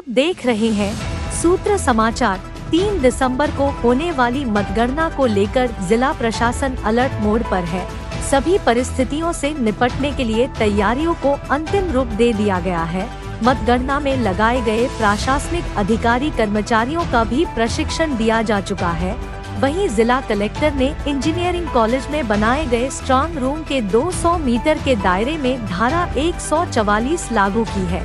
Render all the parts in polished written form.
आप देख रहे हैं सूत्र समाचार। 3 दिसंबर को होने वाली मतगणना को लेकर जिला प्रशासन अलर्ट मोड पर है। सभी परिस्थितियों से निपटने के लिए तैयारियों को अंतिम रूप दे दिया गया है। मतगणना में लगाए गए प्रशासनिक अधिकारी कर्मचारियों का भी प्रशिक्षण दिया जा चुका है। वहीं जिला कलेक्टर ने इंजीनियरिंग कॉलेज में बनाए गए स्ट्रांग रूम के 200 मीटर के दायरे में धारा 144 लागू की है।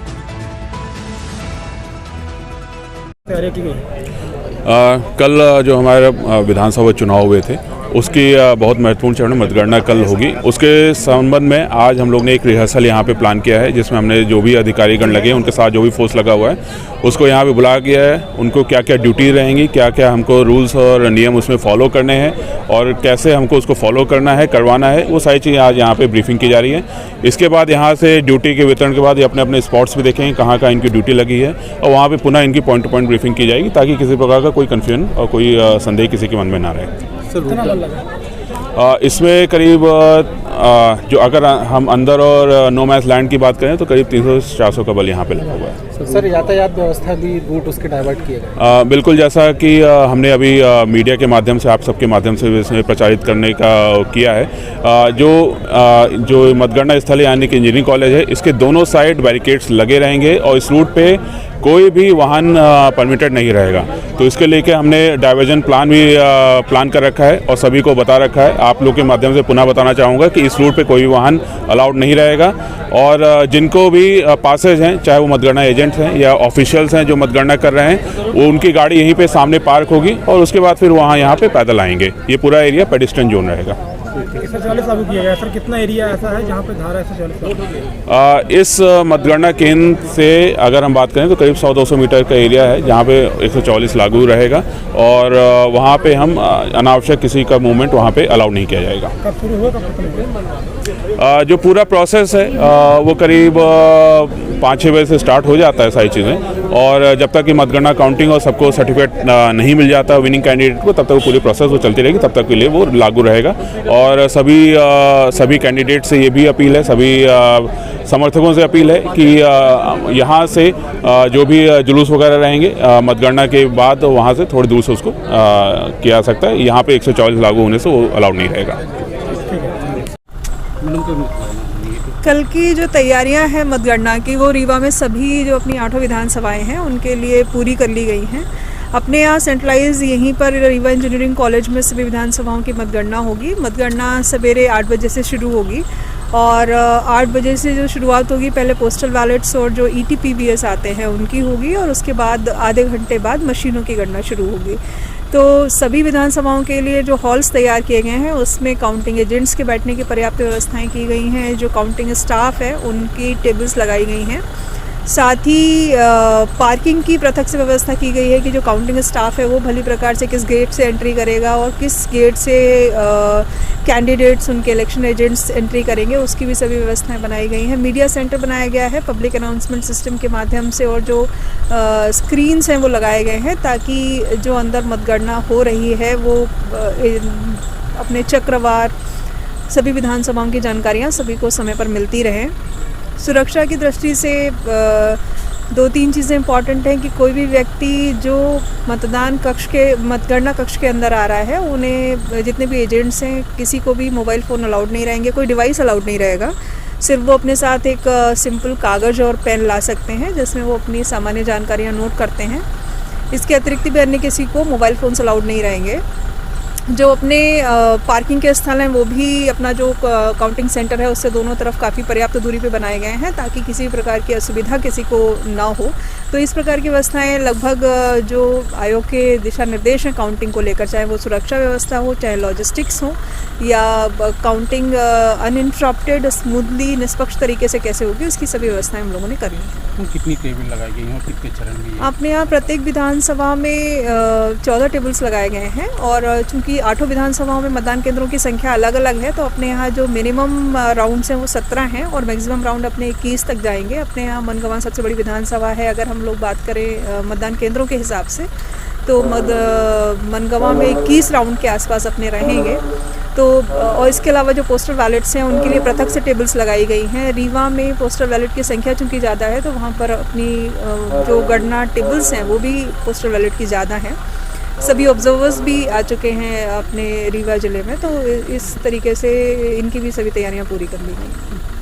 कल जो हमारे विधानसभा चुनाव हुए थे उसकी बहुत महत्वपूर्ण चरण मतगणना कल होगी। उसके संबंध में आज हम लोग ने एक रिहर्सल यहाँ पे प्लान किया है, जिसमें हमने जो भी अधिकारीगण लगे हैं उनके साथ जो भी फोर्स लगा हुआ है उसको यहाँ पे बुला गया है। उनको क्या क्या ड्यूटी रहेंगी, क्या क्या हमको रूल्स और नियम उसमें फॉलो करने हैं और कैसे हमको उसको फॉलो करना है, करवाना है, वो सारी चीज़ें आज यहाँ पे ब्रीफिंग की जा रही है। इसके बाद यहाँ से ड्यूटी के वितरण के बाद ये अपने अपने स्पॉट्स भी देखेंगे कहाँ कहाँ इनकी ड्यूटी लगी है और वहाँ पर पुनः इनकी पॉइंट टू पॉइंट ब्रीफिंग की जाएगी, ताकि किसी प्रकार का कोई कन्फ्यूजन और कोई संदेह किसी के मन में ना रहे। इसमें करीब जो अगर हम अंदर और नो मैच लैंड की बात करें तो करीब 300 से 400 का बल यहाँ पे लगा हुआ है। सर, यातायात व्यवस्था भी रूट उसके डाइवर्ट किए गए? बिल्कुल, जैसा कि हमने अभी मीडिया के माध्यम से, आप सबके माध्यम से इसमें प्रचारित करने का किया है। जो मतगणना स्थल यानी कि इंजीनियरिंग कॉलेज है, इसके दोनों साइड बैरिकेड्स लगे रहेंगे और इस रूट पे कोई भी वाहन परमिटेड नहीं रहेगा। तो इसके लेके हमने डाइवर्जन प्लान भी प्लान कर रखा है और सभी को बता रखा है। आप लोग के माध्यम से पुनः बताना चाहूँगा कि इस रूट पे कोई भी वाहन अलाउड नहीं रहेगा और जिनको भी पासेज हैं, चाहे वो मतगणना एजेंट्स हैं या ऑफिशियल्स हैं जो मतगणना कर रहे हैं, वो उनकी गाड़ी यहीं पे सामने पार्क होगी और उसके बाद फिर वहाँ यहाँ पे पैदल आएंगे। ये पूरा एरिया पेडिस्ट्रियन जोन रहेगा। 140 लागू किया गया। सर, कितना एरिया ऐसा है जहाँ पे धारा 140? इस मतगणना केंद्र से अगर हम बात करें तो करीब 100-200 मीटर का एरिया है जहाँ पे 144 लागू रहेगा और वहाँ पे हम अनावश्यक किसी का मूवमेंट वहाँ पे अलाउ नहीं किया जाएगा। कब शुरू होगा, कब खत्म होगा? जो पूरा प्रोसेस है वो करीब 5-6 बजे से स्टार्ट हो जाता है सारी चीज़ें, और जब तक कि मतगणना काउंटिंग और सबको सर्टिफिकेट नहीं मिल जाता विनिंग कैंडिडेट को, तब तक वो पूरी प्रोसेस वो चलती रहेगी, तब तक के लिए वो लागू रहेगा। और सभी कैंडिडेट से ये भी अपील है, सभी समर्थकों से अपील है कि यहाँ से जो भी जुलूस वगैरह रहेंगे मतगणना के बाद वहाँ से थोड़ी दूर से उसको किया जा सकता है। यहाँ पे 144 लागू होने से वो अलाउड नहीं रहेगा। कल की जो तैयारियां हैं मतगणना की, वो रीवा में सभी जो अपनी 8 विधानसभाएं हैं उनके लिए पूरी कर ली गई हैं। अपने यहाँ सेंट्रलाइज यहीं पर रीवा इंजीनियरिंग कॉलेज में सभी विधानसभाओं की मतगणना होगी। मतगणना सवेरे 8 बजे से शुरू होगी और 8 बजे से जो शुरुआत होगी, पहले पोस्टल बैलेट्स और जो ETPBS आते हैं उनकी होगी और उसके बाद आधे घंटे बाद मशीनों की गणना शुरू होगी। तो सभी विधानसभाओं के लिए जो हॉल्स तैयार किए गए हैं उसमें काउंटिंग एजेंट्स के बैठने की पर्याप्त व्यवस्थाएं की गई हैं। जो काउंटिंग स्टाफ है उनकी टेबल्स लगाई गई हैं। साथ ही पार्किंग की पृथक से व्यवस्था की गई है कि जो काउंटिंग स्टाफ है वो भली प्रकार से किस गेट से एंट्री करेगा और किस गेट से कैंडिडेट्स, उनके इलेक्शन एजेंट्स एंट्री करेंगे, उसकी भी सभी व्यवस्थाएं बनाई गई हैं। मीडिया सेंटर बनाया गया है पब्लिक अनाउंसमेंट सिस्टम के माध्यम से और जो स्क्रीन्स हैं वो लगाए गए हैं, ताकि जो अंदर मतगणना हो रही है वो अपने चक्रवार सभी विधानसभाओं की जानकारियाँ सभी को समय पर मिलती रहें। सुरक्षा की दृष्टि से 2-3 चीज़ें इम्पॉर्टेंट हैं कि कोई भी व्यक्ति जो मतगणना कक्ष के अंदर आ रहा है, उन्हें जितने भी एजेंट्स हैं किसी को भी मोबाइल फ़ोन अलाउड नहीं रहेंगे, कोई डिवाइस अलाउड नहीं रहेगा। सिर्फ वो अपने साथ एक सिंपल कागज़ और पेन ला सकते हैं जिसमें वो अपनी सामान्य जानकारियाँ नोट करते हैं। इसके अतिरिक्त भी अन्य किसी को मोबाइल फ़ोन्स अलाउड नहीं रहेंगे। जो अपने पार्किंग के स्थल हैं वो भी अपना जो काउंटिंग सेंटर है उससे दोनों तरफ काफ़ी पर्याप्त दूरी पे बनाए गए हैं, ताकि किसी प्रकार की असुविधा किसी को ना हो। तो इस प्रकार की व्यवस्थाएं लगभग जो आयोग के दिशा निर्देश हैं काउंटिंग को लेकर, चाहे वो सुरक्षा व्यवस्था हो, चाहे लॉजिस्टिक्स हो, या काउंटिंग अनइंटरप्टेड स्मूथली निष्पक्ष तरीके से कैसे होगी, उसकी सभी व्यवस्थाएं हम लोगों ने कर ली हैं। कितनी टेबल लगाई गई हैं, कितने चरण में? अपने यहाँ प्रत्येक विधानसभा में 14 टेबल्स लगाए गए हैं और चूँकि 8 विधानसभाओं में मतदान केंद्रों की संख्या अलग अलग है, तो अपने यहाँ जो मिनिमम राउंड्स हैं वो 17 हैं और मैक्सिमम राउंड अपने 21 तक जाएंगे। अपने यहाँ मनगवां सबसे बड़ी विधानसभा है। अगर हम लोग बात करें मतदान केंद्रों के हिसाब से, तो मनगवां में 21 राउंड के आसपास अपने रहेंगे। तो और इसके अलावा जो पोस्टल बैलेट्स हैं उनके लिए पृथक से टेबल्स लगाई गई हैं। रीवा में पोस्टल बैलेट की संख्या चूँकि ज़्यादा है तो वहाँ पर अपनी जो गणना टेबल्स हैं वो भी पोस्टल बैलेट की ज़्यादा हैं। सभी ऑब्जर्वर्स भी आ चुके हैं अपने रीवा ज़िले में, तो इस तरीके से इनकी भी सभी तैयारियां पूरी कर ली गई।